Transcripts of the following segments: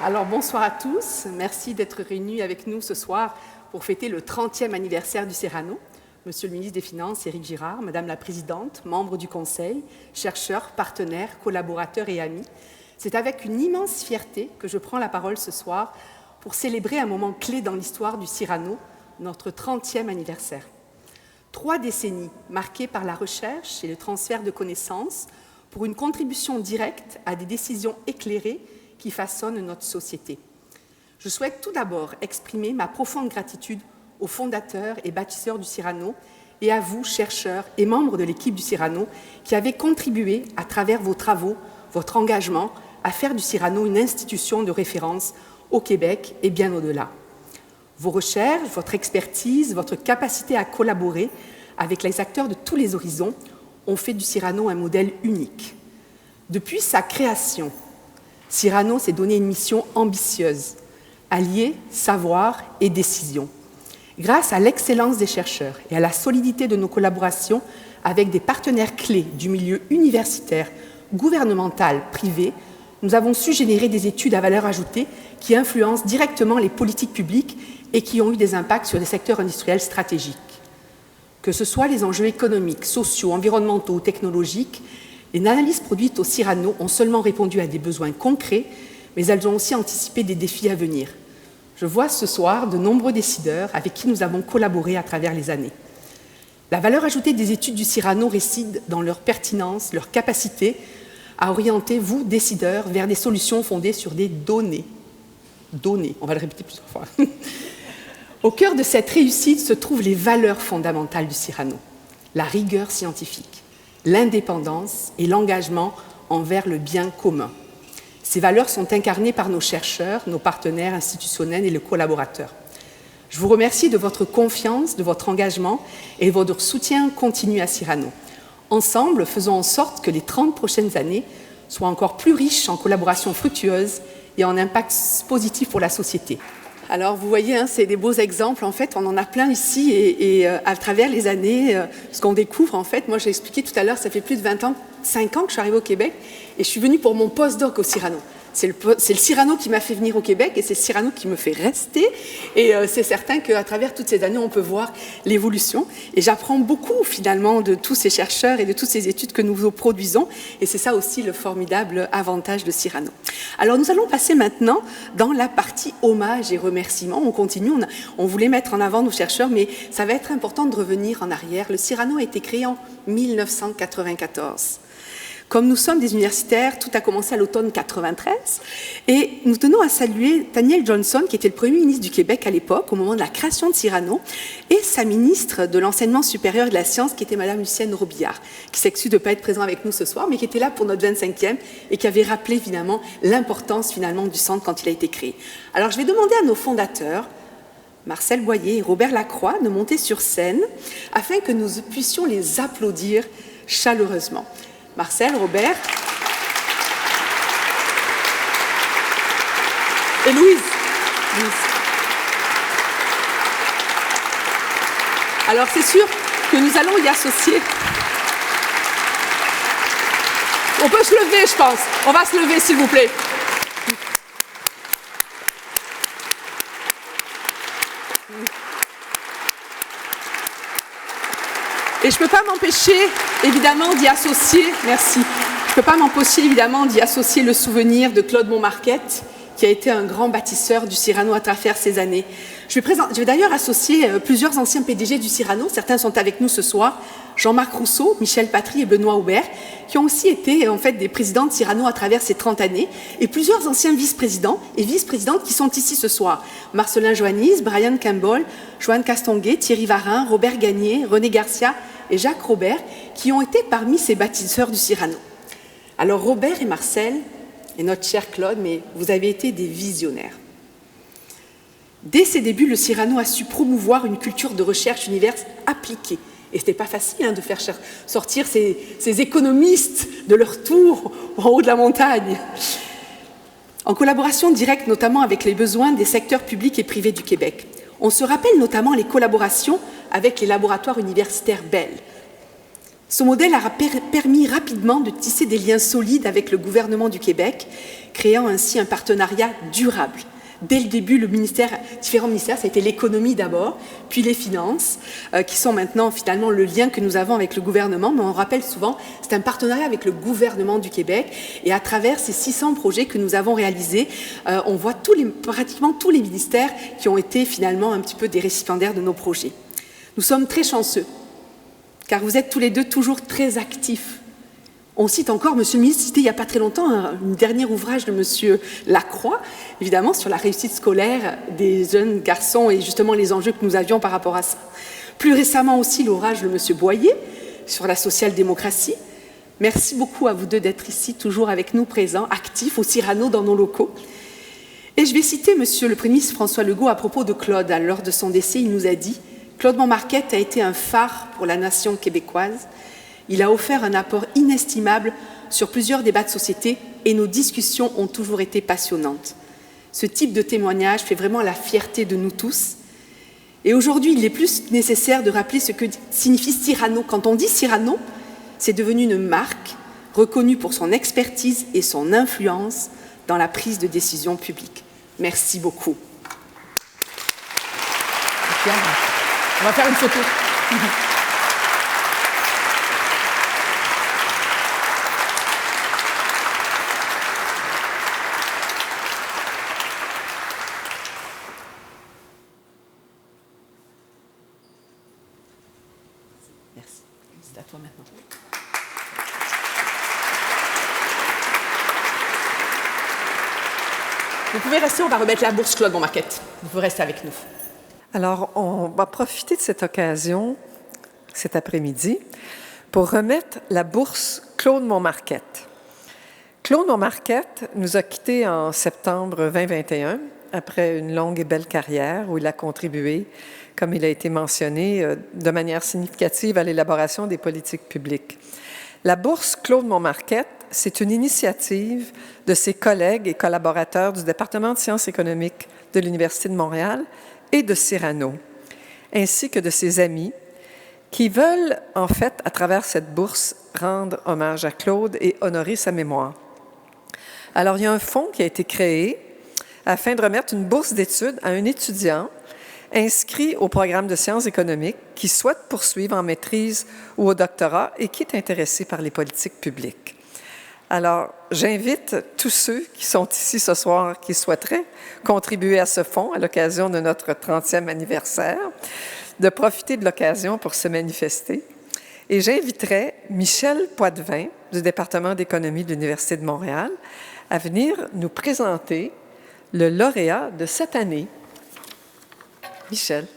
Alors bonsoir à tous, merci d'être réunis avec nous ce soir pour fêter le 30e anniversaire du Cyrano. Monsieur le ministre des Finances, Éric Girard, Madame la Présidente, membres du Conseil, chercheurs, partenaires, collaborateurs et amis, c'est avec une immense fierté que je prends la parole ce soir pour célébrer un moment clé dans l'histoire du Cyrano, notre 30e anniversaire. 3 décennies marquées par la recherche et le transfert de connaissances pour une contribution directe à des décisions éclairées qui façonnent notre société. Je souhaite tout d'abord exprimer ma profonde gratitude aux fondateurs et bâtisseurs du Cyrano et à vous, chercheurs et membres de l'équipe du Cyrano, qui avez contribué, à travers vos travaux, votre engagement, à faire du Cyrano une institution de référence au Québec et bien au-delà. Vos recherches, votre expertise, votre capacité à collaborer avec les acteurs de tous les horizons ont fait du Cyrano un modèle unique. Depuis sa création, Cyrano s'est donné une mission ambitieuse, allier savoir et décision. Grâce à l'excellence des chercheurs et à la solidité de nos collaborations avec des partenaires clés du milieu universitaire, gouvernemental, privé, nous avons su générer des études à valeur ajoutée qui influencent directement les politiques publiques et qui ont eu des impacts sur des secteurs industriels stratégiques. Que ce soit les enjeux économiques, sociaux, environnementaux ou technologiques, les analyses produites au Cyrano ont seulement répondu à des besoins concrets, mais elles ont aussi anticipé des défis à venir. Je vois ce soir de nombreux décideurs avec qui nous avons collaboré à travers les années. La valeur ajoutée des études du Cyrano réside dans leur pertinence, leur capacité à orienter vous, décideurs, vers des solutions fondées sur des données. Données, on va le répéter plusieurs fois. Au cœur de cette réussite se trouvent les valeurs fondamentales du Cyrano, la rigueur scientifique, l'indépendance et l'engagement envers le bien commun. Ces valeurs sont incarnées par nos chercheurs, nos partenaires institutionnels et les collaborateurs. Je vous remercie de votre confiance, de votre engagement et de votre soutien continu à Cyrano. Ensemble, faisons en sorte que les 30 prochaines années soient encore plus riches en collaborations fructueuses et en impact positif pour la société. Alors, vous voyez, c'est des beaux exemples. En fait, on en a plein ici et à travers les années, ce qu'on découvre, en fait, moi, j'ai expliqué tout à l'heure, ça fait plus de 5 ans que je suis arrivée au Québec et je suis venue pour mon postdoc au Cyrano. C'est le Cyrano qui m'a fait venir au Québec et c'est le Cyrano qui me fait rester. Et c'est certain qu'à travers toutes ces années, on peut voir l'évolution. Et j'apprends beaucoup, finalement, de tous ces chercheurs et de toutes ces études que nous produisons. Et c'est ça aussi le formidable avantage de Cyrano. Alors, nous allons passer maintenant dans la partie hommage et remerciements. On continue. On voulait mettre en avant nos chercheurs, mais ça va être important de revenir en arrière. Le Cyrano a été créé en 1994. Comme nous sommes des universitaires, tout a commencé à l'automne 93 et nous tenons à saluer Daniel Johnson, qui était le Premier ministre du Québec à l'époque, au moment de la création de Cyrano, et sa ministre de l'Enseignement supérieur et de la Science, qui était Madame Lucienne Robillard, qui s'excuse de ne pas être présente avec nous ce soir, mais qui était là pour notre 25e et qui avait rappelé finalement l'importance finalement du centre quand il a été créé. Alors je vais demander à nos fondateurs, Marcel Boyer et Robert Lacroix, de monter sur scène afin que nous puissions les applaudir chaleureusement. Marcel, Robert et Louise. Alors c'est sûr que nous allons y associer. On peut se lever, je pense. On va se lever, s'il vous plaît. Et je ne peux pas m'empêcher, évidemment, d'y associer, merci, je ne peux pas m'empêcher, évidemment, d'y associer le souvenir de Claude Montmarquette, qui a été un grand bâtisseur du Cyrano à travers ces années. Je vais d'ailleurs associer plusieurs anciens PDG du Cyrano, certains sont avec nous ce soir, Jean-Marc Rousseau, Michel Patry et Benoît Aubert, qui ont aussi été en fait des présidents de Cyrano à travers ces 30 années, et plusieurs anciens vice-présidents et vice-présidentes qui sont ici ce soir. Marcelin Joannis, Brian Campbell, Joanne Castonguay, Thierry Varin, Robert Gagné, René Garcia et Jacques Robert, qui ont été parmi ces bâtisseurs du Cyrano. Alors Robert et Marcel, et notre cher Claude, mais vous avez été des visionnaires. Dès ses débuts, le Cyrano a su promouvoir une culture de recherche universelle appliquée. Et ce n'était pas facile de faire sortir ces économistes de leur tour en haut de la montagne. En collaboration directe notamment avec les besoins des secteurs publics et privés du Québec. On se rappelle notamment les collaborations avec les laboratoires universitaires Bell. Ce modèle a permis rapidement de tisser des liens solides avec le gouvernement du Québec, créant ainsi un partenariat durable. Dès le début, différents ministères, ça a été l'économie d'abord, puis les finances, qui sont maintenant finalement le lien que nous avons avec le gouvernement. Mais on rappelle souvent, c'est un partenariat avec le gouvernement du Québec. Et à travers ces 600 projets que nous avons réalisés, on voit pratiquement tous les ministères qui ont été finalement un petit peu des récipiendaires de nos projets. Nous sommes très chanceux, car vous êtes tous les deux toujours très actifs. On cite encore, Monsieur le ministre citait il n'y a pas très longtemps un dernier ouvrage de Monsieur Lacroix, évidemment, sur la réussite scolaire des jeunes garçons et justement les enjeux que nous avions par rapport à ça. Plus récemment aussi, l'ouvrage de Monsieur Boyer sur la social-démocratie. Merci beaucoup à vous deux d'être ici, toujours avec nous présents, actifs au Cyrano dans nos locaux. Et je vais citer Monsieur le Premier ministre François Legault à propos de Claude. Lors de son décès, il nous a dit « Claude Montmarquette a été un phare pour la nation québécoise. Il a offert un apport inestimable sur plusieurs débats de société et nos discussions ont toujours été passionnantes. Ce type de témoignage fait vraiment la fierté de nous tous. Et aujourd'hui, il est plus nécessaire de rappeler ce que signifie Cyrano. Quand on dit Cyrano, c'est devenu une marque reconnue pour son expertise et son influence dans la prise de décision publique. Merci beaucoup. On va faire une photo. Merci. C'est à toi maintenant. Vous pouvez rester, on va remettre la bourse Claude Montmarquette. Vous pouvez rester avec nous. Alors, on va profiter de cette occasion, cet après-midi, pour remettre la bourse Claude Montmarquette. Claude Montmarquette nous a quittés en septembre 2021, après une longue et belle carrière où il a contribué, comme il a été mentionné, de manière significative à l'élaboration des politiques publiques. La bourse Claude Montmarquette, c'est une initiative de ses collègues et collaborateurs du département de sciences économiques de l'Université de Montréal et de Cyrano, ainsi que de ses amis qui veulent, en fait, à travers cette bourse, rendre hommage à Claude et honorer sa mémoire. Alors, il y a un fonds qui a été créé afin de remettre une bourse d'études à un étudiant inscrit au programme de sciences économiques qui souhaite poursuivre en maîtrise ou au doctorat et qui est intéressé par les politiques publiques. Alors, j'invite tous ceux qui sont ici ce soir qui souhaiteraient contribuer à ce fonds à l'occasion de notre 30e anniversaire, de profiter de l'occasion pour se manifester. Et j'inviterai Michel Poitvin du département d'économie de l'Université de Montréal à venir nous présenter le lauréat de cette année. Michel.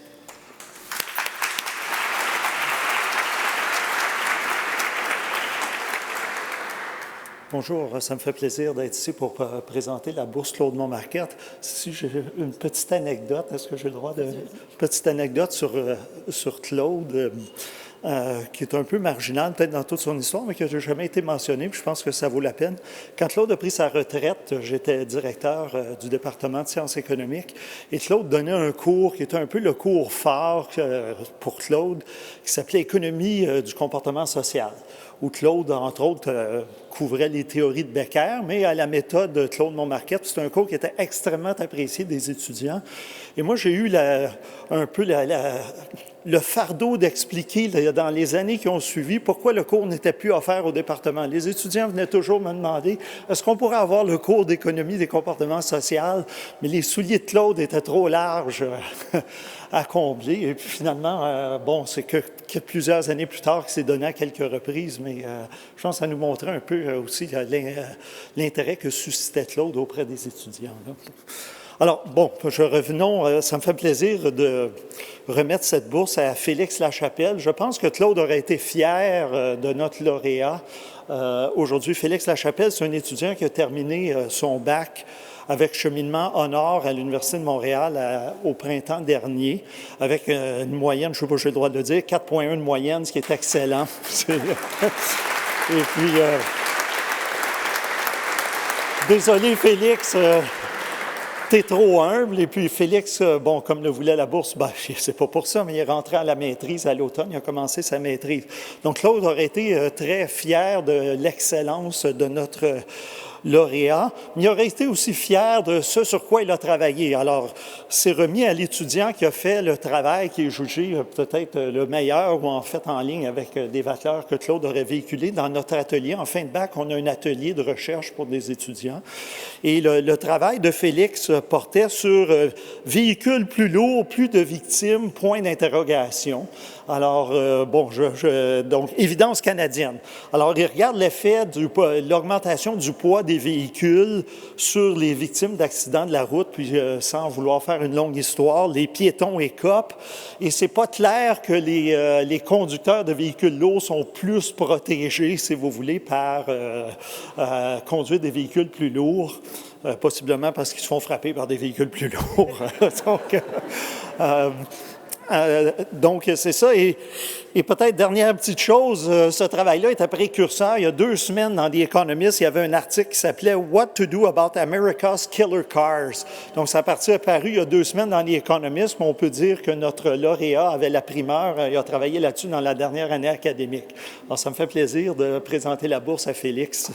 Bonjour, ça me fait plaisir d'être ici pour présenter la bourse Claude Montmarquette. Si j'ai une petite anecdote, est-ce que j'ai le droit de... Une petite anecdote sur Claude, qui est un peu marginale peut-être dans toute son histoire, mais qui n'a jamais été mentionnée, puis je pense que ça vaut la peine. Quand Claude a pris sa retraite, j'étais directeur du département de sciences économiques, et Claude donnait un cours qui était un peu le cours phare pour Claude, qui s'appelait « Économie du comportement social », où Claude, entre autres, couvrait les théories de Becker, mais à la méthode de Claude Montmarquette. C'est un cours qui était extrêmement apprécié des étudiants. Et moi, j'ai eu le fardeau d'expliquer dans les années qui ont suivi pourquoi le cours n'était plus offert au département. Les étudiants venaient toujours me demander « Est-ce qu'on pourrait avoir le cours d'économie des comportements sociaux? » Mais les souliers de Claude étaient trop larges à combler. Et puis finalement, c'est que plusieurs années plus tard qu'il s'est donné à quelques reprises, mais je pense que ça nous montrait un peu aussi l'intérêt que suscitait Claude auprès des étudiants. Là. Alors, revenons, ça me fait plaisir de remettre cette bourse à Félix Lachapelle. Je pense que Claude aurait été fier de notre lauréat. Aujourd'hui, Félix Lachapelle, c'est un étudiant qui a terminé son bac avec cheminement honneur à l'Université de Montréal au printemps dernier, avec une moyenne, je ne sais pas si j'ai le droit de le dire, 4,1 de moyenne, ce qui est excellent. Et puis, désolé Félix, t'es trop humble. Et puis Félix, bon, comme le voulait la bourse, ben, c'est pas pour ça, mais il est rentré à la maîtrise à l'automne, il a commencé sa maîtrise. Donc Claude aurait été très fier de l'excellence de notre lauréat, mais il aurait été aussi fier de ce sur quoi il a travaillé. Alors, c'est remis à l'étudiant qui a fait le travail qui est jugé peut-être le meilleur ou en fait en ligne avec des valeurs que Claude aurait véhiculées. Dans notre atelier, en fin de bac, on a un atelier de recherche pour des étudiants. Et le travail de Félix portait sur véhicules plus lourds, plus de victimes, point d'interrogation. Alors, donc, évidence canadienne. Alors, il regarde l'effet de l'augmentation du poids des véhicules sur les victimes d'accidents de la route, puis sans vouloir faire une longue histoire, les piétons écopent, et c'est pas clair que les conducteurs de véhicules lourds sont plus protégés, si vous voulez, par conduire des véhicules plus lourds. Possiblement parce qu'ils se font frapper par des véhicules plus lourds. Donc, c'est ça. Et peut-être, dernière petite chose, ce travail-là est un précurseur. Il y a 2 semaines, dans The Economist, il y avait un article qui s'appelait « What to do about America's Killer Cars ». Donc, ça a paru il y a 2 semaines dans The Economist, mais on peut dire que notre lauréat avait la primeur. Il a travaillé là-dessus dans la dernière année académique. Alors, ça me fait plaisir de présenter la bourse à Félix.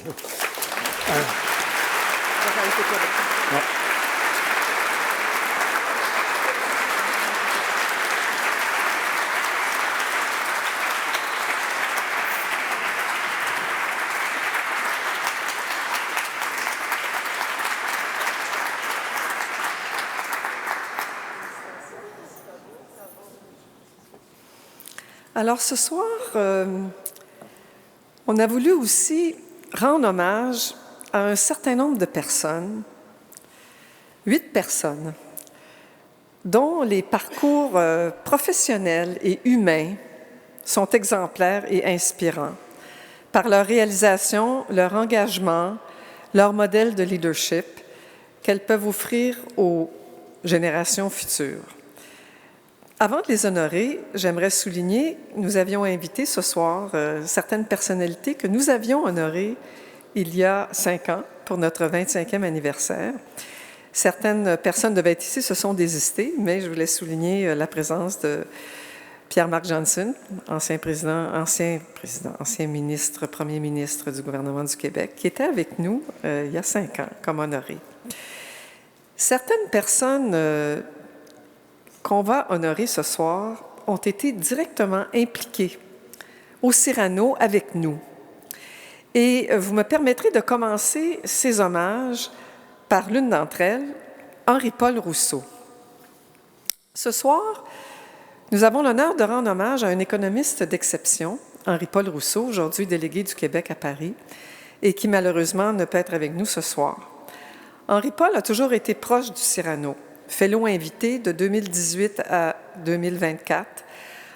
Alors, ce soir, on a voulu aussi rendre hommage à un certain nombre de personnes, 8 personnes, dont les parcours professionnels et humains sont exemplaires et inspirants par leur réalisation, leur engagement, leur modèle de leadership qu'elles peuvent offrir aux générations futures. Avant de les honorer, j'aimerais souligner, nous avions invité ce soir certaines personnalités que nous avions honorées il y a 5 ans pour notre 25e anniversaire. Certaines personnes devaient être ici, se sont désistées, mais je voulais souligner la présence de Pierre-Marc Johnson, ancien ministre, premier ministre du gouvernement du Québec, qui était avec nous il y a 5 ans comme honoré. Certaines personnes qu'on va honorer ce soir ont été directement impliquées au Cyrano avec nous. Et vous me permettrez de commencer ces hommages par l'une d'entre elles, Henri-Paul Rousseau. Ce soir, nous avons l'honneur de rendre hommage à un économiste d'exception, Henri-Paul Rousseau, aujourd'hui délégué du Québec à Paris, et qui malheureusement ne peut être avec nous ce soir. Henri-Paul a toujours été proche du Cyrano. Fellow invité de 2018 à 2024,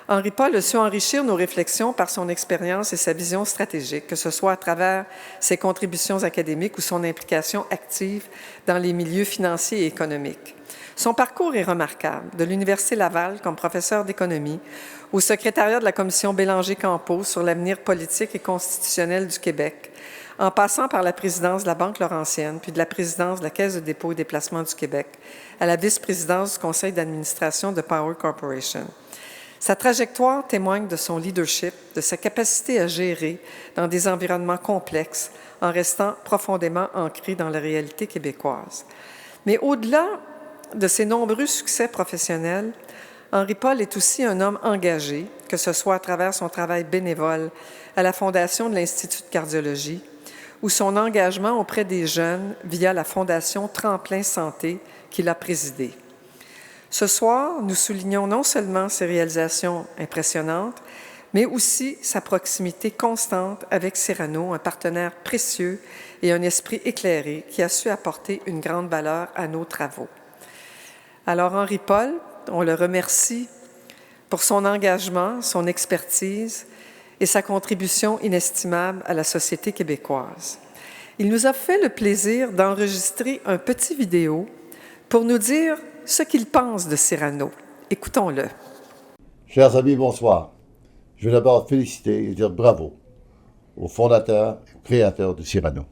Henri-Paul a su enrichir nos réflexions par son expérience et sa vision stratégique, que ce soit à travers ses contributions académiques ou son implication active dans les milieux financiers et économiques. Son parcours est remarquable, de l'Université Laval comme professeur d'économie, au secrétariat de la Commission Bélanger-Campeau sur l'avenir politique et constitutionnel du Québec, en passant par la présidence de la Banque Laurentienne, puis de la présidence de la Caisse de dépôt et des placements du Québec, à la vice-présidence du conseil d'administration de Power Corporation. Sa trajectoire témoigne de son leadership, de sa capacité à gérer dans des environnements complexes, en restant profondément ancré dans la réalité québécoise. Mais au-delà de ses nombreux succès professionnels, Henri-Paul est aussi un homme engagé, que ce soit à travers son travail bénévole à la Fondation de l'Institut de cardiologie ou son engagement auprès des jeunes via la Fondation Tremplin Santé qu'il a présidée. Ce soir, nous soulignons non seulement ses réalisations impressionnantes, mais aussi sa proximité constante avec Cyrano, un partenaire précieux et un esprit éclairé qui a su apporter une grande valeur à nos travaux. Alors, Henri-Paul, on le remercie pour son engagement, son expertise et sa contribution inestimable à la société québécoise. Il nous a fait le plaisir d'enregistrer un petit vidéo pour nous dire ce qu'il pense de Cyrano. Écoutons-le. Chers amis, bonsoir. Je veux d'abord féliciter et dire bravo aux fondateurs et créateurs de Cyrano,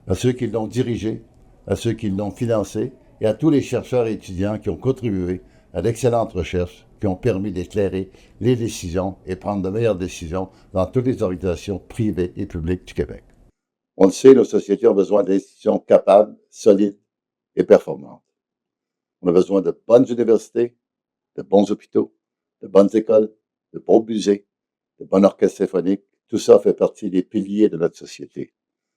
à ceux qui l'ont dirigé, à ceux qui l'ont financé et à tous les chercheurs et étudiants qui ont contribué à d'excellentes recherches qui ont permis d'éclairer les décisions et prendre de meilleures décisions dans toutes les organisations privées et publiques du Québec. On le sait, nos sociétés ont besoin d'institutions capables, solides et performantes. On a besoin de bonnes universités, de bons hôpitaux, de bonnes écoles, de bons musées, de bons orchestres symphoniques. Tout ça fait partie des piliers de notre société.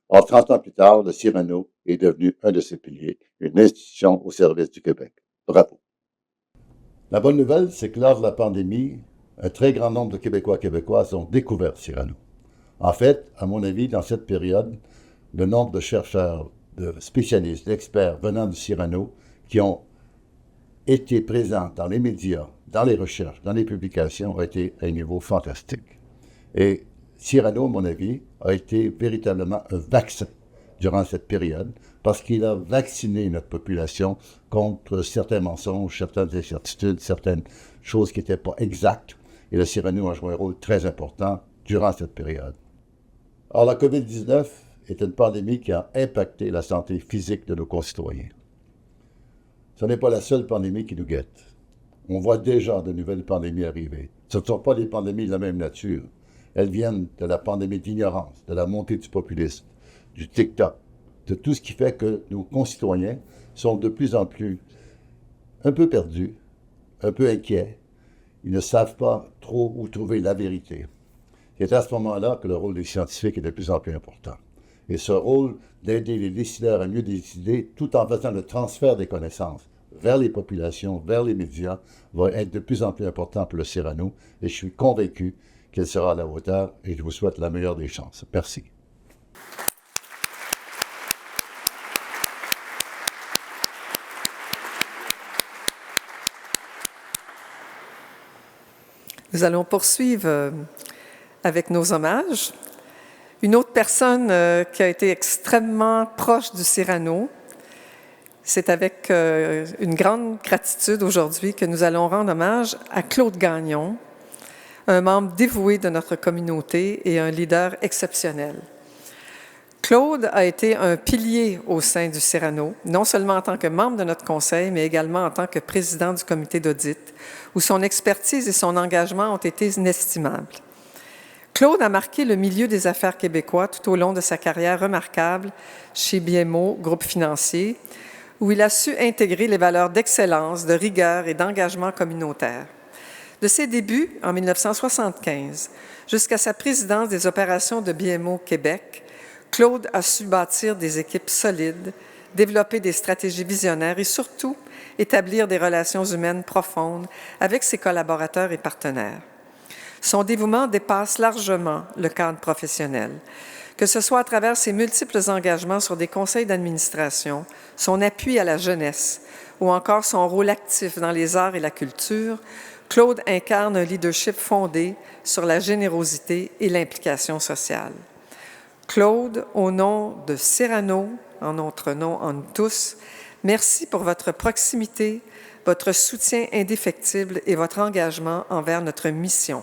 Or, 30 ans plus tard, le Cyrano est devenu un de ces piliers, une institution au service du Québec. Bravo. La bonne nouvelle, c'est que lors de la pandémie, un très grand nombre de Québécois et Québécoises ont découvert Cyrano. En fait, à mon avis, dans cette période, le nombre de chercheurs, de spécialistes, d'experts venant du Cyrano qui ont été présents dans les médias, dans les recherches, dans les publications, a été à un niveau fantastique. Et Cyrano, à mon avis, a été véritablement un vaccin durant cette période parce qu'il a vacciné notre population contre certains mensonges, certaines incertitudes, certaines choses qui n'étaient pas exactes. Et le Cyrano a joué un rôle très important durant cette période. Or, la COVID-19 est une pandémie qui a impacté la santé physique de nos concitoyens. Ce n'est pas la seule pandémie qui nous guette. On voit déjà de nouvelles pandémies arriver. Ce ne sont pas des pandémies de la même nature. Elles viennent de la pandémie d'ignorance, de la montée du populisme, du TikTok, de tout ce qui fait que nos concitoyens sont de plus en plus un peu perdus, un peu inquiets. Ils ne savent pas trop où trouver la vérité. C'est à ce moment-là que le rôle des scientifiques est de plus en plus important. Et ce rôle d'aider les décideurs à mieux décider tout en faisant le transfert des connaissances vers les populations, vers les médias, va être de plus en plus important pour le Cyrano. Et je suis convaincu qu'elle sera à la hauteur et je vous souhaite la meilleure des chances. Merci. Nous allons poursuivre avec nos hommages. Une autre personne qui a été extrêmement proche du Cyrano, c'est avec une grande gratitude aujourd'hui que nous allons rendre hommage à Claude Gagnon, un membre dévoué de notre communauté et un leader exceptionnel. Claude a été un pilier au sein du Cyrano, non seulement en tant que membre de notre conseil, mais également en tant que président du comité d'audit, où son expertise et son engagement ont été inestimables. Claude a marqué le milieu des affaires québécois tout au long de sa carrière remarquable chez BMO, groupe financier, où il a su intégrer les valeurs d'excellence, de rigueur et d'engagement communautaire. De ses débuts, en 1975, jusqu'à sa présidence des opérations de BMO Québec, Claude a su bâtir des équipes solides, développer des stratégies visionnaires et surtout établir des relations humaines profondes avec ses collaborateurs et partenaires. Son dévouement dépasse largement le cadre professionnel, que ce soit à travers ses multiples engagements sur des conseils d'administration, son appui à la jeunesse ou encore son rôle actif dans les arts et la culture. Claude incarne un leadership fondé sur la générosité et l'implication sociale. Claude, au nom de Cyrano, en notre nom, en nous tous, merci pour votre proximité, votre soutien indéfectible et votre engagement envers notre mission.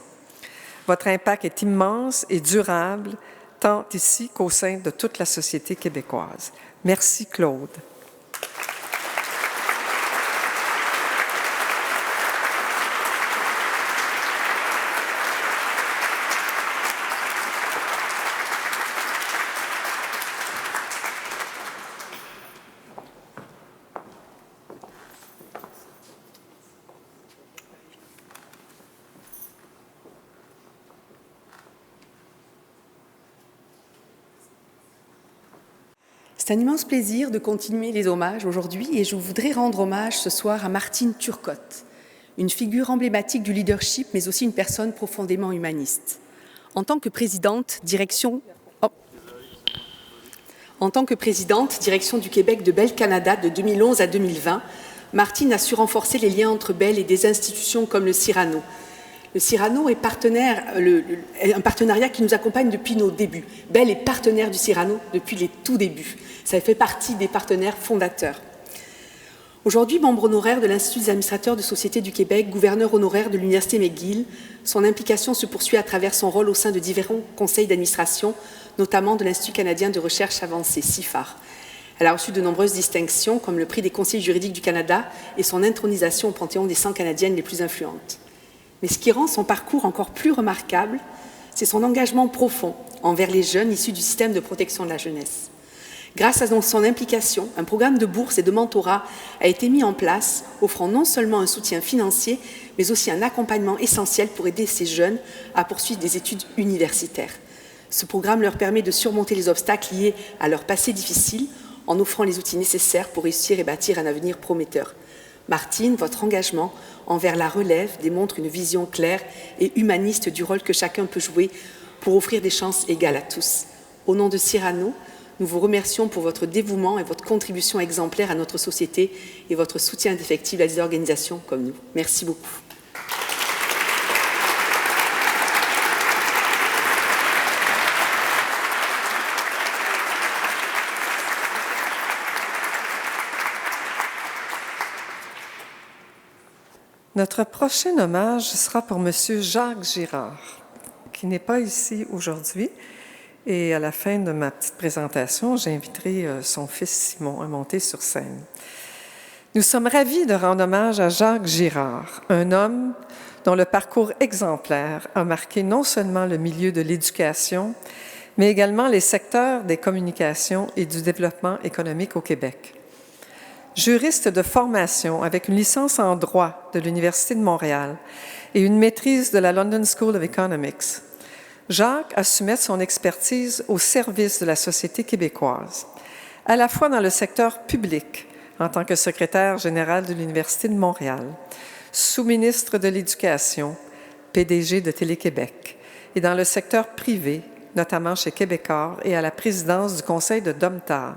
Votre impact est immense et durable, tant ici qu'au sein de toute la société québécoise. Merci, Claude. C'est un immense plaisir de continuer les hommages aujourd'hui et je voudrais rendre hommage ce soir à Martine Turcotte, une figure emblématique du leadership mais aussi une personne profondément humaniste. En tant que présidente, direction du Québec de Bell Canada de 2011 à 2020, Martine a su renforcer les liens entre Bell et des institutions comme le Cyrano. Le Cyrano est un partenariat qui nous accompagne depuis nos débuts. Bell est partenaire du Cyrano depuis les tout débuts. Ça fait partie des partenaires fondateurs. Aujourd'hui, membre honoraire de l'Institut des administrateurs de Société du Québec, gouverneur honoraire de l'Université McGill, son implication se poursuit à travers son rôle au sein de différents conseils d'administration, notamment de l'Institut canadien de recherche avancée, CIFAR. Elle a reçu de nombreuses distinctions, comme le prix des conseillers juridiques du Canada et son intronisation au Panthéon des 100 Canadiennes les plus influentes. Mais ce qui rend son parcours encore plus remarquable, c'est son engagement profond envers les jeunes issus du système de protection de la jeunesse. Grâce à son implication, un programme de bourse et de mentorat a été mis en place, offrant non seulement un soutien financier, mais aussi un accompagnement essentiel pour aider ces jeunes à poursuivre des études universitaires. Ce programme leur permet de surmonter les obstacles liés à leur passé difficile en offrant les outils nécessaires pour réussir et bâtir un avenir prometteur. Martine, votre engagement envers la relève démontre une vision claire et humaniste du rôle que chacun peut jouer pour offrir des chances égales à tous. Au nom de Cyrano, nous vous remercions pour votre dévouement et votre contribution exemplaire à notre société et votre soutien indéfectible à des organisations comme nous. Merci beaucoup. Notre prochain hommage sera pour M. Jacques Girard, qui n'est pas ici aujourd'hui. Et à la fin de ma petite présentation, j'inviterai son fils Simon à monter sur scène. Nous sommes ravis de rendre hommage à Jacques Girard, un homme dont le parcours exemplaire a marqué non seulement le milieu de l'éducation, mais également les secteurs des communications et du développement économique au Québec. Juriste de formation avec une licence en droit de l'Université de Montréal et une maîtrise de la London School of Economics, Jacques a su mettre son expertise au service de la société québécoise, à la fois dans le secteur public, en tant que secrétaire général de l'Université de Montréal, sous-ministre de l'Éducation, PDG de Télé-Québec, et dans le secteur privé, notamment chez Québecor et à la présidence du Conseil de Domtar.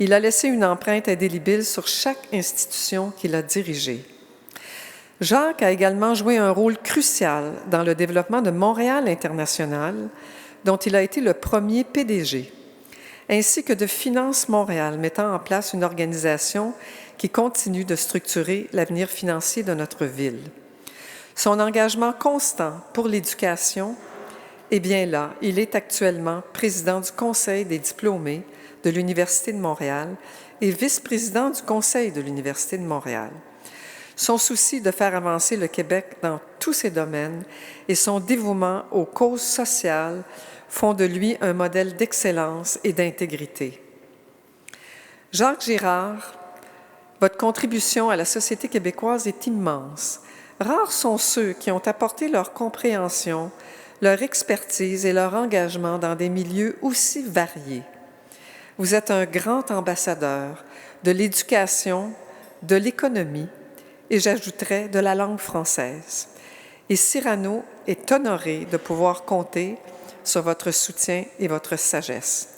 Il a laissé une empreinte indélébile sur chaque institution qu'il a dirigée. Jacques a également joué un rôle crucial dans le développement de Montréal International, dont il a été le premier PDG, ainsi que de Finance Montréal, mettant en place une organisation qui continue de structurer l'avenir financier de notre ville. Son engagement constant pour l'éducation est bien là. Il est actuellement président du Conseil des diplômés de l'Université de Montréal et vice-président du Conseil de l'Université de Montréal. Son souci de faire avancer le Québec dans tous ses domaines et son dévouement aux causes sociales font de lui un modèle d'excellence et d'intégrité. Jacques Girard, votre contribution à la société québécoise est immense. Rares sont ceux qui ont apporté leur compréhension, leur expertise et leur engagement dans des milieux aussi variés. Vous êtes un grand ambassadeur de l'éducation, de l'économie et j'ajouterais de la langue française. Et Cyrano est honoré de pouvoir compter sur votre soutien et votre sagesse.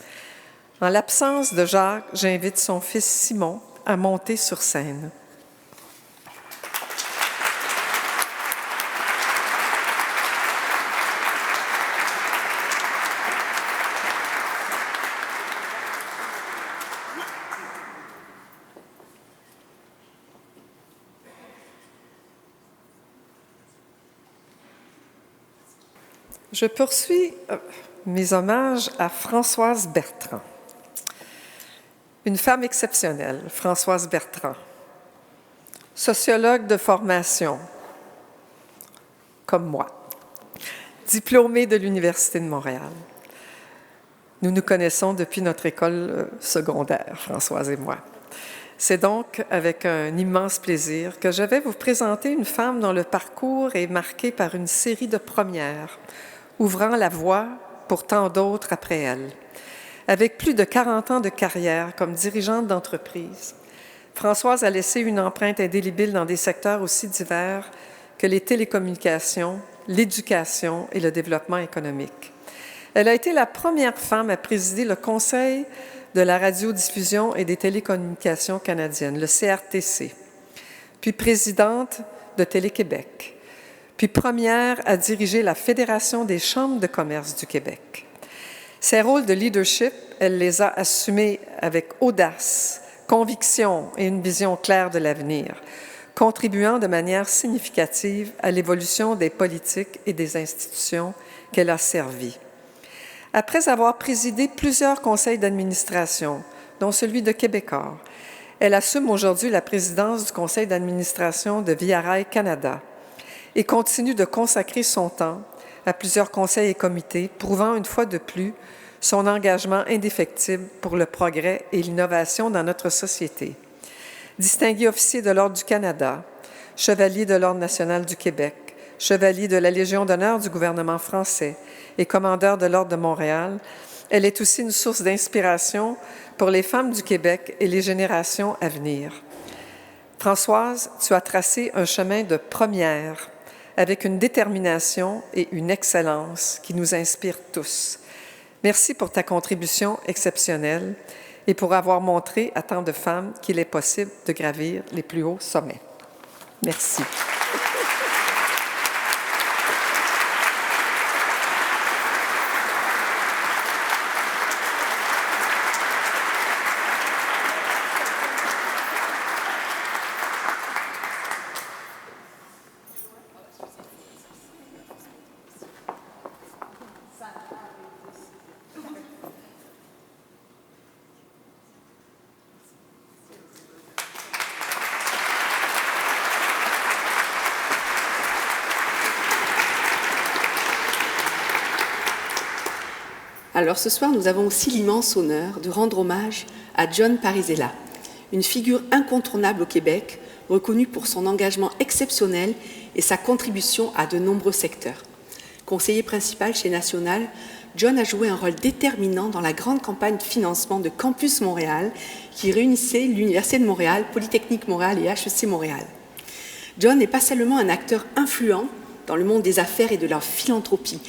En l'absence de Jacques, j'invite son fils Simon à monter sur scène. Je poursuis mes hommages à Françoise Bertrand. Une femme exceptionnelle, Françoise Bertrand. Sociologue de formation, comme moi. Diplômée de l'Université de Montréal. Nous nous connaissons depuis notre école secondaire, Françoise et moi. C'est donc avec un immense plaisir que je vais vous présenter une femme dont le parcours est marqué par une série de premières, ouvrant la voie pour tant d'autres après elle. Avec plus de 40 ans de carrière comme dirigeante d'entreprise, Françoise a laissé une empreinte indélébile dans des secteurs aussi divers que les télécommunications, l'éducation et le développement économique. Elle a été la première femme à présider le Conseil de la radiodiffusion et des télécommunications canadiennes, le CRTC, puis présidente de Télé-Québec, puis première à diriger la Fédération des chambres de commerce du Québec. Ses rôles de leadership, elle les a assumés avec audace, conviction et une vision claire de l'avenir, contribuant de manière significative à l'évolution des politiques et des institutions qu'elle a servies. Après avoir présidé plusieurs conseils d'administration, dont celui de Québecor. Elle assume aujourd'hui la présidence du conseil d'administration de Via Rail Canada et continue de consacrer son temps à plusieurs conseils et comités, prouvant une fois de plus son engagement indéfectible pour le progrès et l'innovation dans notre société. Distingué officier de l'Ordre du Canada, chevalier de l'Ordre national du Québec, chevalier de la Légion d'honneur du gouvernement français et commandeur de l'Ordre de Montréal, elle est aussi une source d'inspiration pour les femmes du Québec et les générations à venir. Françoise, tu as tracé un chemin de première avec une détermination et une excellence qui nous inspirent tous. Merci pour ta contribution exceptionnelle et pour avoir montré à tant de femmes qu'il est possible de gravir les plus hauts sommets. Merci. Alors ce soir, nous avons aussi l'immense honneur de rendre hommage à John Parisella, une figure incontournable au Québec, reconnue pour son engagement exceptionnel et sa contribution à de nombreux secteurs. Conseiller principal chez National, John a joué un rôle déterminant dans la grande campagne de financement de Campus Montréal qui réunissait l'Université de Montréal, Polytechnique Montréal et HEC Montréal. John n'est pas seulement un acteur influent dans le monde des affaires et de la philanthropie,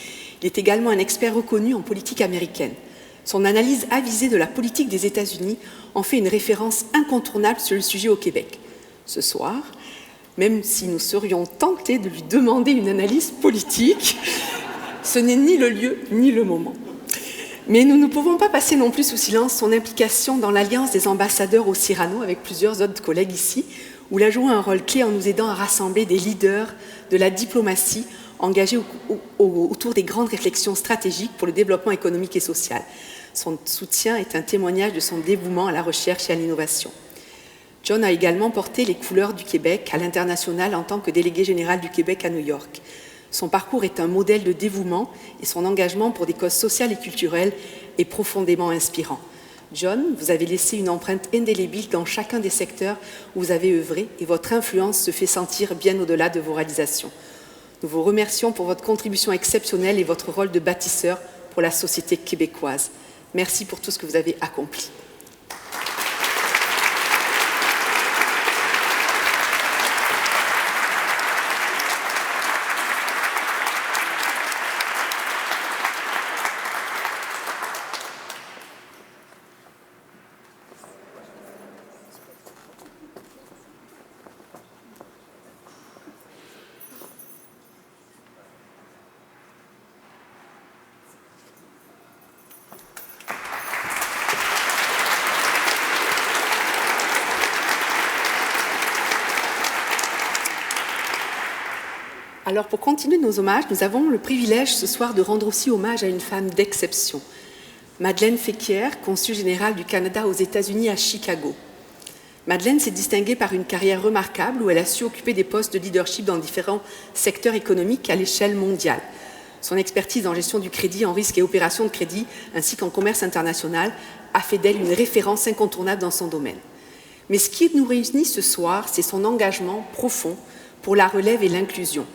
il est également un expert reconnu en politique américaine. Son analyse avisée de la politique des États-Unis en fait une référence incontournable sur le sujet au Québec. Ce soir, même si nous serions tentés de lui demander une analyse politique, ce n'est ni le lieu ni le moment. Mais nous ne pouvons pas passer non plus sous silence son implication dans l'Alliance des ambassadeurs au Cyrano avec plusieurs autres collègues ici, où il a joué un rôle clé en nous aidant à rassembler des leaders de la diplomatie engagés autour des grandes réflexions stratégiques pour le développement économique et social. Son soutien est un témoignage de son dévouement à la recherche et à l'innovation. John a également porté les couleurs du Québec à l'international en tant que délégué général du Québec à New York. Son parcours est un modèle de dévouement et son engagement pour des causes sociales et culturelles est profondément inspirant. John, vous avez laissé une empreinte indélébile dans chacun des secteurs où vous avez œuvré et votre influence se fait sentir bien au-delà de vos réalisations. Nous vous remercions pour votre contribution exceptionnelle et votre rôle de bâtisseur pour la société québécoise. Merci pour tout ce que vous avez accompli. Alors, pour continuer nos hommages, nous avons le privilège ce soir de rendre aussi hommage à une femme d'exception, Madeleine Féquier, consul général du Canada aux États-Unis à Chicago. Madeleine s'est distinguée par une carrière remarquable où elle a su occuper des postes de leadership dans différents secteurs économiques à l'échelle mondiale. Son expertise en gestion du crédit, en risque et opération de crédit, ainsi qu'en commerce international, a fait d'elle une référence incontournable dans son domaine. Mais ce qui nous réunit ce soir, c'est son engagement profond pour la relève et l'inclusion.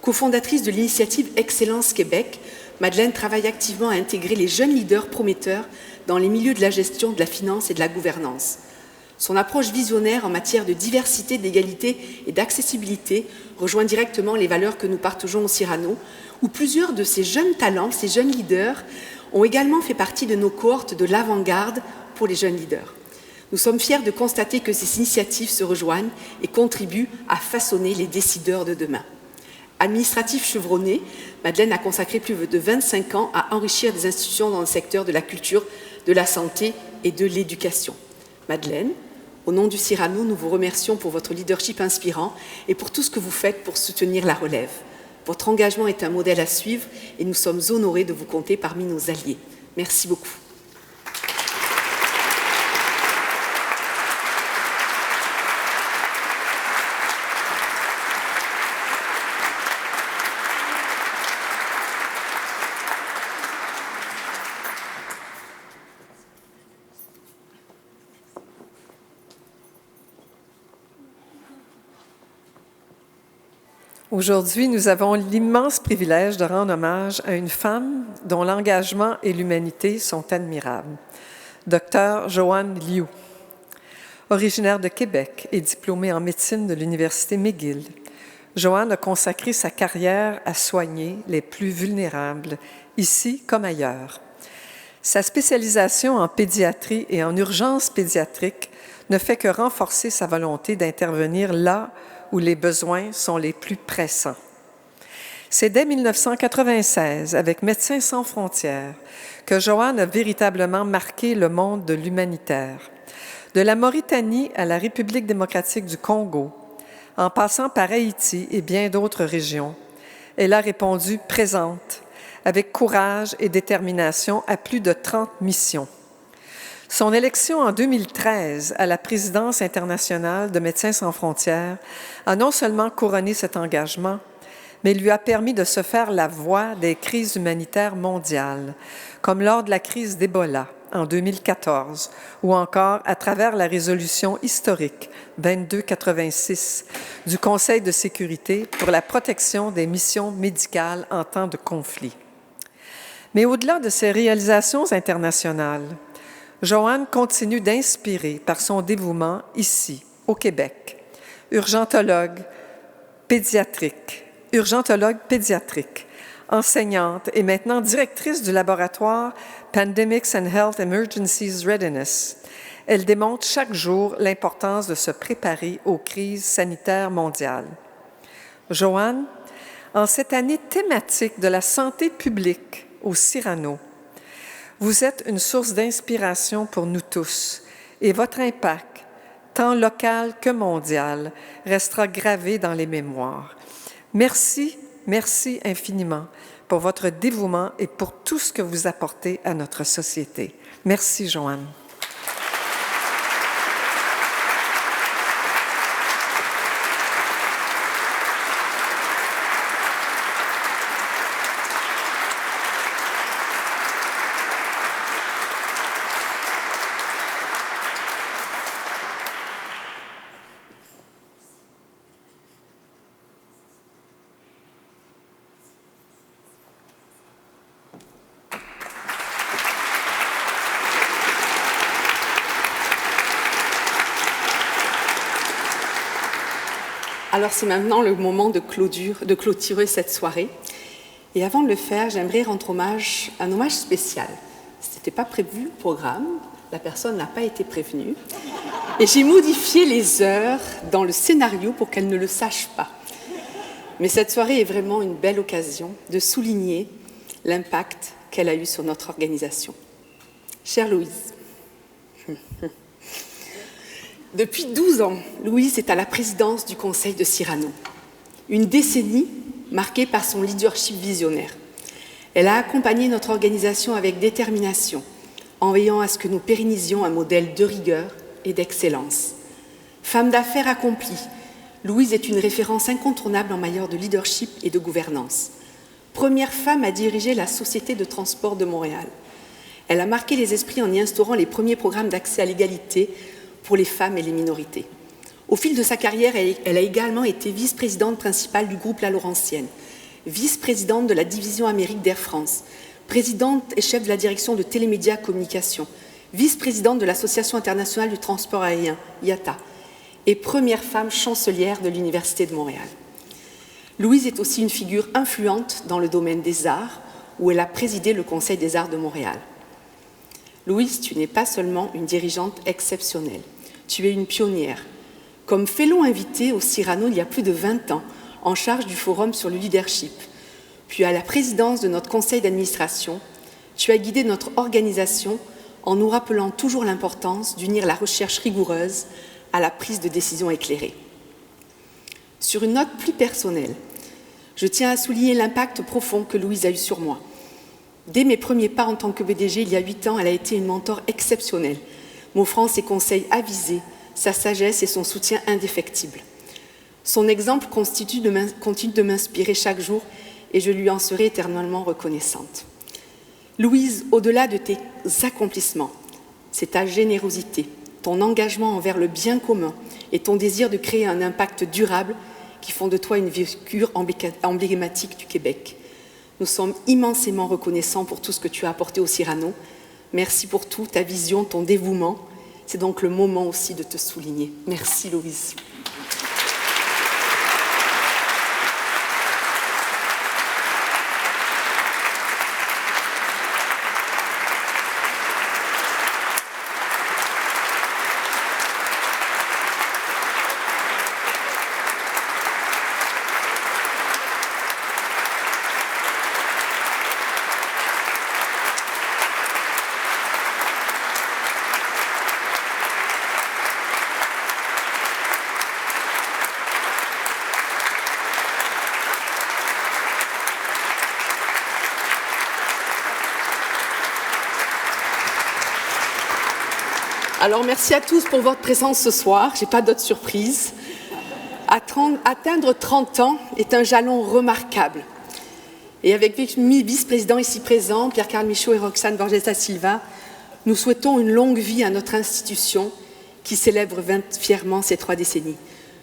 Cofondatrice de l'initiative Excellence Québec, Madeleine travaille activement à intégrer les jeunes leaders prometteurs dans les milieux de la gestion, de la finance et de la gouvernance. Son approche visionnaire en matière de diversité, d'égalité et d'accessibilité rejoint directement les valeurs que nous partageons au Cyrano, où plusieurs de ces jeunes talents, ces jeunes leaders, ont également fait partie de nos cohortes de l'avant-garde pour les jeunes leaders. Nous sommes fiers de constater que ces initiatives se rejoignent et contribuent à façonner les décideurs de demain. Administrative chevronnée, Madeleine a consacré plus de 25 ans à enrichir des institutions dans le secteur de la culture, de la santé et de l'éducation. Madeleine, au nom du Cyrano, nous vous remercions pour votre leadership inspirant et pour tout ce que vous faites pour soutenir la relève. Votre engagement est un modèle à suivre et nous sommes honorés de vous compter parmi nos alliés. Merci beaucoup. Aujourd'hui, nous avons l'immense privilège de rendre hommage à une femme dont l'engagement et l'humanité sont admirables. Dr. Joanne Liu. Originaire de Québec et diplômée en médecine de l'Université McGill, Joanne a consacré sa carrière à soigner les plus vulnérables, ici comme ailleurs. Sa spécialisation en pédiatrie et en urgence pédiatrique ne fait que renforcer sa volonté d'intervenir là où les besoins sont les plus pressants. C'est dès 1996, avec Médecins sans frontières, que Joanne a véritablement marqué le monde de l'humanitaire. De la Mauritanie à la République démocratique du Congo, en passant par Haïti et bien d'autres régions, elle a répondu présente, avec courage et détermination à plus de 30 missions. Son élection en 2013 à la présidence internationale de Médecins sans frontières a non seulement couronné cet engagement, mais lui a permis de se faire la voix des crises humanitaires mondiales, comme lors de la crise d'Ebola en 2014, ou encore à travers la résolution historique 2286 du Conseil de sécurité pour la protection des missions médicales en temps de conflit. Mais au-delà de ces réalisations internationales, Joanne continue d'inspirer par son dévouement ici, au Québec. Urgentologue pédiatrique, enseignante et maintenant directrice du laboratoire Pandemics and Health Emergencies Readiness. Elle démontre chaque jour l'importance de se préparer aux crises sanitaires mondiales. Joanne, en cette année thématique de la santé publique au Cyrano, vous êtes une source d'inspiration pour nous tous et votre impact, tant local que mondial, restera gravé dans les mémoires. Merci, merci infiniment pour votre dévouement et pour tout ce que vous apportez à notre société. Merci, Joanne. Alors c'est maintenant le moment de clôturer cette soirée. Et avant de le faire, j'aimerais rendre un hommage spécial. Ce n'était pas prévu le programme, la personne n'a pas été prévenue. Et j'ai modifié les heures dans le scénario pour qu'elle ne le sache pas. Mais cette soirée est vraiment une belle occasion de souligner l'impact qu'elle a eu sur notre organisation. Chère Louise, depuis 12 ans, Louise est à la présidence du Conseil de Cyrano. Une décennie marquée par son leadership visionnaire. Elle a accompagné notre organisation avec détermination, en veillant à ce que nous pérennisions un modèle de rigueur et d'excellence. Femme d'affaires accomplie, Louise est une référence incontournable en matière de leadership et de gouvernance. Première femme à diriger la Société de transport de Montréal. Elle a marqué les esprits en y instaurant les premiers programmes d'accès à l'égalité pour les femmes et les minorités. Au fil de sa carrière, elle a également été vice-présidente principale du groupe La Laurentienne, vice-présidente de la division Amérique d'Air France, présidente et chef de la direction de Télémédia Communication, vice-présidente de l'Association internationale du transport aérien, IATA, et première femme chancelière de l'Université de Montréal. Louise est aussi une figure influente dans le domaine des arts, où elle a présidé le Conseil des arts de Montréal. Louise, tu n'es pas seulement une dirigeante exceptionnelle, tu es une pionnière. Comme fellow invité au Cyrano il y a plus de 20 ans, en charge du forum sur le leadership, puis à la présidence de notre conseil d'administration, tu as guidé notre organisation en nous rappelant toujours l'importance d'unir la recherche rigoureuse à la prise de décision éclairée. Sur une note plus personnelle, je tiens à souligner l'impact profond que Louise a eu sur moi. Dès mes premiers pas en tant que PDG, il y a 8 ans, elle a été une mentor exceptionnelle, m'offrant ses conseils avisés, sa sagesse et son soutien indéfectible. Son exemple continue de m'inspirer chaque jour et je lui en serai éternellement reconnaissante. Louise, au-delà de tes accomplissements, c'est ta générosité, ton engagement envers le bien commun et ton désir de créer un impact durable qui font de toi une figure emblématique du Québec. Nous sommes immensément reconnaissants pour tout ce que tu as apporté au Cyrano. Merci pour tout, ta vision, ton dévouement. C'est donc le moment aussi de te souligner. Merci, Louise. Alors, merci à tous pour votre présence ce soir. Je n'ai pas d'autres surprises. Atteindre 30 ans est un jalon remarquable. Et avec mes vice-présidents ici présents, Pierre-Carl Michaud et Roxane Borges Silva, nous souhaitons une longue vie à notre institution qui célèbre fièrement ces 3 décennies.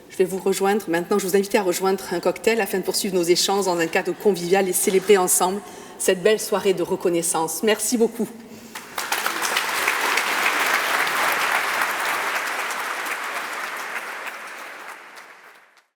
Je vais vous rejoindre maintenant. Je vous invite à rejoindre un cocktail afin de poursuivre nos échanges dans un cadre convivial et célébrer ensemble cette belle soirée de reconnaissance. Merci beaucoup.